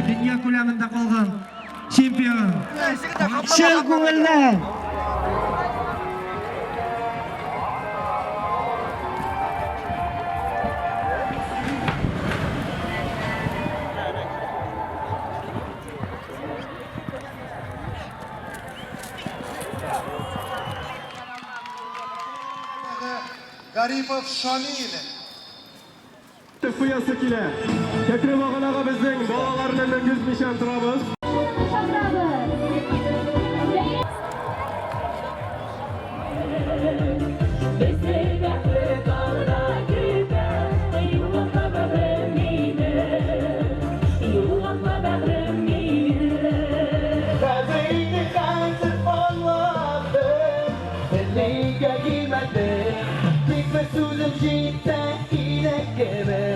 dünya ko'lamida qolgan chempion. Chin ko'ngildan Garipov Shomil. Fuyasi kile. Kekremog'in og'a bizning bolalarni ko'zmishan turamiz. Sözüm cidden yine gebe